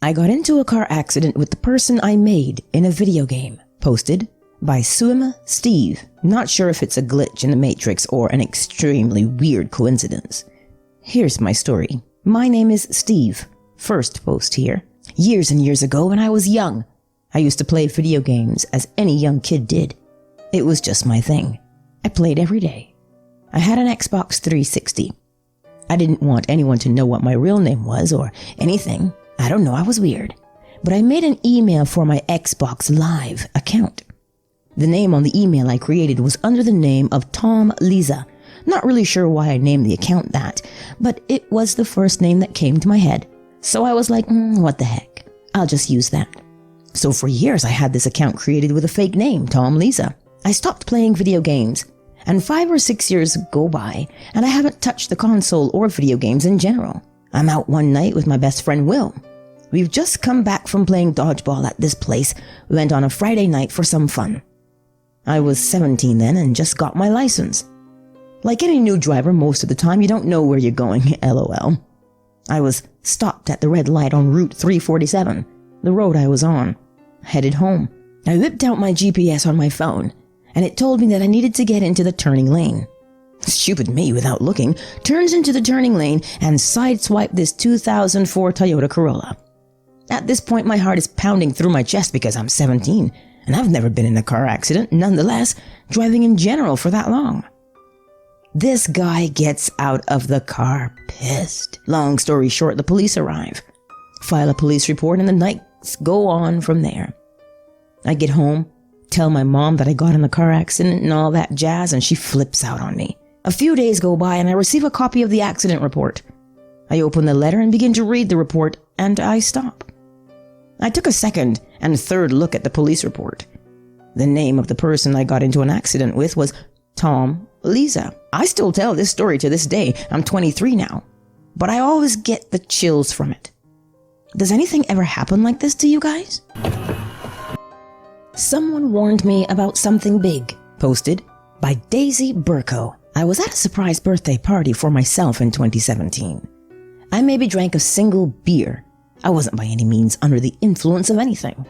I got into a car accident with the person I made in a video game. Posted by Swim Steve. Not sure if it's a glitch in the Matrix or an extremely weird coincidence. Here's my story. My name is Steve. First post here. Years and years ago when I was young, I used to play video games as any young kid did. It was just my thing. I played every day. I had an Xbox 360. I didn't want anyone to know what my real name was or anything. I don't know, I was weird. But I made an email for my Xbox Live account. The name on the email I created was under the name of Tom Lisa. Not really sure why I named the account that, but it was the first name that came to my head. So I was like, what the heck, I'll just use that. So for years I had this account created with a fake name, Tom Lisa. I stopped playing video games, and 5 or 6 years go by, and I haven't touched the console or video games in general. I'm out one night with my best friend Will. We've just come back from playing dodgeball at this place. We went on a Friday night for some fun. I was 17 then and just got my license. Like any new driver, most of the time you don't know where you're going, lol. I was stopped at the red light on Route 347, the road I was on, headed home. I whipped out my GPS on my phone, and it told me that I needed to get into the turning lane. Stupid me, without looking, turns into the turning lane and sideswiped this 2004 Toyota Corolla. At this point, my heart is pounding through my chest because I'm 17, and I've never been in a car accident, nonetheless, driving in general for that long. This guy gets out of the car pissed. Long story short, the police arrive, file a police report, and the nights go on from there. I get home, tell my mom that I got in a car accident and all that jazz, and she flips out on me. A few days go by and I receive a copy of the accident report. I open the letter and begin to read the report, and I stop. I took a second and third look at the police report. The name of the person I got into an accident with was Tom Lisa. I still tell this story to this day. I'm 23 now, but I always get the chills from it. Does anything ever happen like this to you guys? Someone warned me about something big. Posted by Daisy Burko. I was at a surprise birthday party for myself in 2017. I maybe drank a single beer. I wasn't by any means under the influence of anything.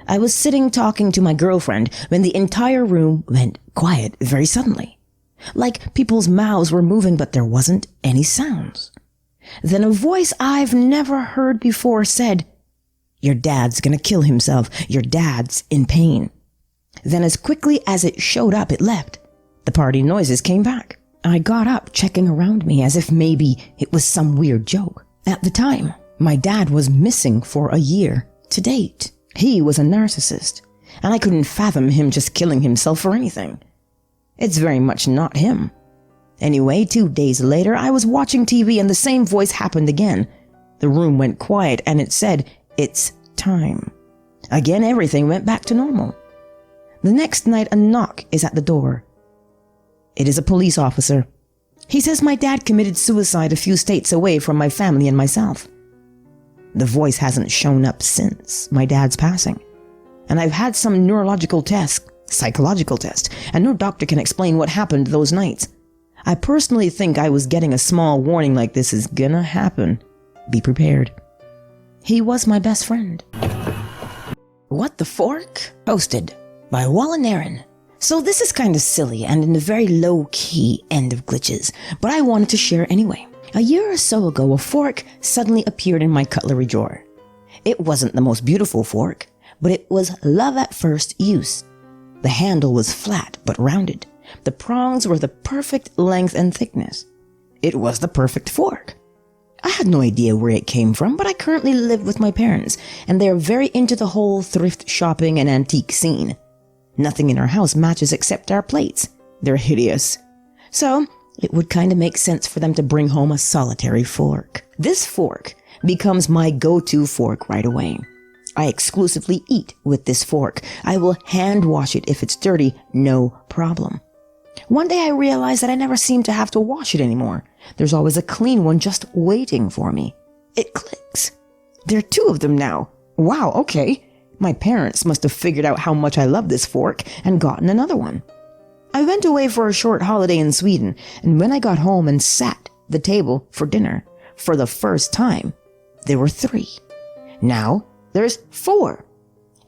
I was sitting talking to my girlfriend when the entire room went quiet very suddenly. Like people's mouths were moving, but there wasn't any sounds. Then a voice I've never heard before said, "Your dad's gonna kill himself. Your dad's in pain." Then as quickly as it showed up, it left. The party noises came back. I got up, checking around me as if maybe it was some weird joke. At the time, my dad was missing for a year to date. He was a narcissist, and I couldn't fathom him just killing himself for anything. It's very much not him. Anyway, 2 days later, I was watching TV and the same voice happened again. The room went quiet and it said, "It's time." Again, everything went back to normal. The next night, a knock is at the door. It is a police officer. He says my dad committed suicide a few states away from my family and myself. The voice hasn't shown up since my dad's passing. And I've had some neurological tests, psychological test, and no doctor can explain what happened those nights. I personally think I was getting a small warning like this is gonna happen. Be prepared. He was my best friend. What the Fork? Posted by Aaron. So this is kind of silly and in the very low-key end of glitches, but I wanted to share anyway. A year or so ago, a fork suddenly appeared in my cutlery drawer. It wasn't the most beautiful fork, but it was love at first use. The handle was flat but rounded. The prongs were the perfect length and thickness. It was the perfect fork. I had no idea where it came from, but I currently live with my parents, and they are very into the whole thrift shopping and antique scene. Nothing in our house matches except our plates. They're hideous. So it would kind of make sense for them to bring home a solitary fork. This fork becomes my go-to fork right away. I exclusively eat with this fork. I will hand wash it if it's dirty, no problem. One day I realized that I never seem to have to wash it anymore. There's always a clean one just waiting for me. It clicks. There are 2 of them now. Wow, okay. My parents must have figured out how much I love this fork and gotten another one. I went away for a short holiday in Sweden, and when I got home and sat at the table for dinner, for the first time, there were 3. Now there's 4.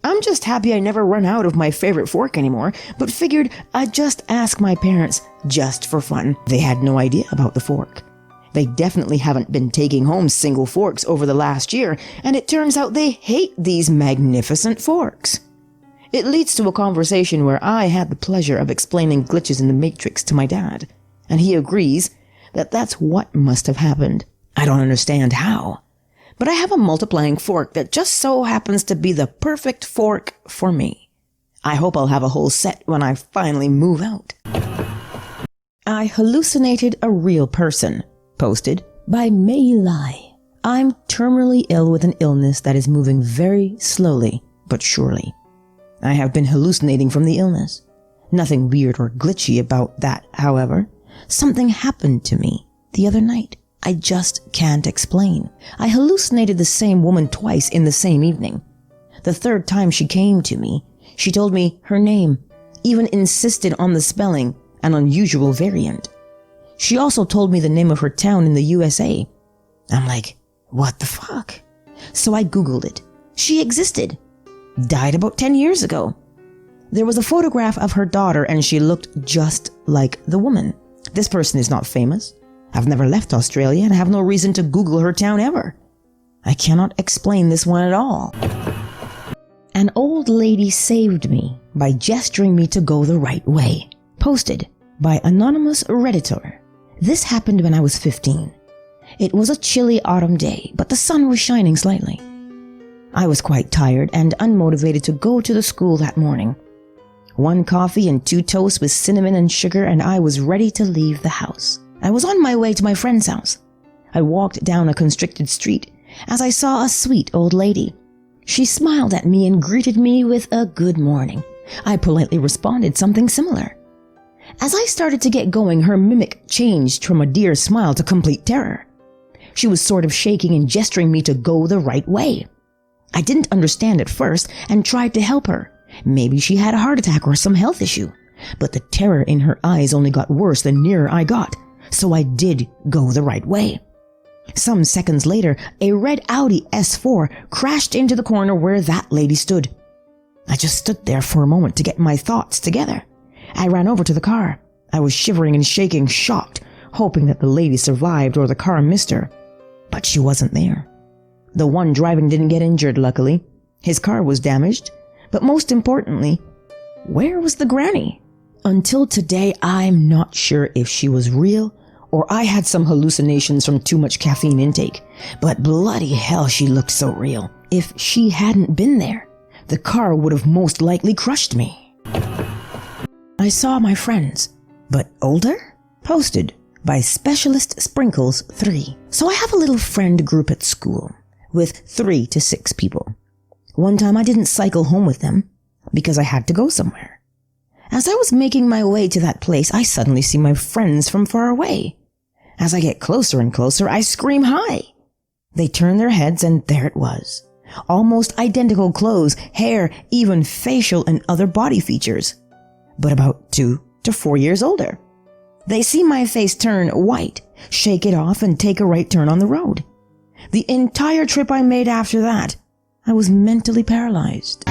I'm just happy I never run out of my favorite fork anymore, but figured I'd just ask my parents just for fun. They had no idea about the fork. They definitely haven't been taking home single forks over the last year, and it turns out they hate these magnificent forks. It leads to a conversation where I had the pleasure of explaining glitches in the Matrix to my dad, and he agrees that that's what must have happened. I don't understand how, but I have a multiplying fork that just so happens to be the perfect fork for me. I hope I'll have a whole set when I finally move out. I hallucinated a real person. Posted by May Lai. I'm terminally ill with an illness that is moving very slowly but surely. I have been hallucinating from the illness. Nothing weird or glitchy about that, however. Something happened to me the other night. I just can't explain. I hallucinated the same woman twice in the same evening. The third time she came to me, she told me her name, even insisted on the spelling, an unusual variant. She also told me the name of her town in the USA. I'm like, what the fuck? So I Googled it. She existed. Died about 10 years ago. There was a photograph of her daughter and she looked just like the woman. This person is not famous. I've never left Australia and have no reason to Google her town ever. I cannot explain this one at all. An old lady saved me by gesturing me to go the right way. Posted by anonymous Redditor. This happened when I was 15. It was a chilly autumn day, but the sun was shining slightly. I was quite tired and unmotivated to go to the school that morning. 1 coffee and 2 toasts with cinnamon and sugar, and I was ready to leave the house. I was on my way to my friend's house. I walked down a constricted street as I saw a sweet old lady. She smiled at me and greeted me with a good morning. I politely responded something similar. As I started to get going, her mimic changed from a dear smile to complete terror. She was sort of shaking and gesturing me to go the right way. I didn't understand at first and tried to help her. Maybe she had a heart attack or some health issue. But the terror in her eyes only got worse the nearer I got, so I did go the right way. Some seconds later, a red Audi S4 crashed into the corner where that lady stood. I just stood there for a moment to get my thoughts together. I ran over to the car. I was shivering and shaking, shocked, hoping that the lady survived or the car missed her. But she wasn't there. The one driving didn't get injured, luckily. His car was damaged. But most importantly, where was the granny? Until today, I'm not sure if she was real or I had some hallucinations from too much caffeine intake. But bloody hell, she looked so real. If she hadn't been there, the car would have most likely crushed me. I saw my friends, but older? Posted by Specialist Sprinkles 3. So I have a little friend group at school with 3 to 6 people. One time I didn't cycle home with them because I had to go somewhere. As I was making my way to that place, I suddenly see my friends from far away. As I get closer and closer, I scream hi. They turn their heads and there it was. Almost identical clothes, hair, even facial and other body features. But about 2 to 4 years older. They see my face turn white, shake it off, and take a right turn on the road. The entire trip I made after that, I was mentally paralyzed.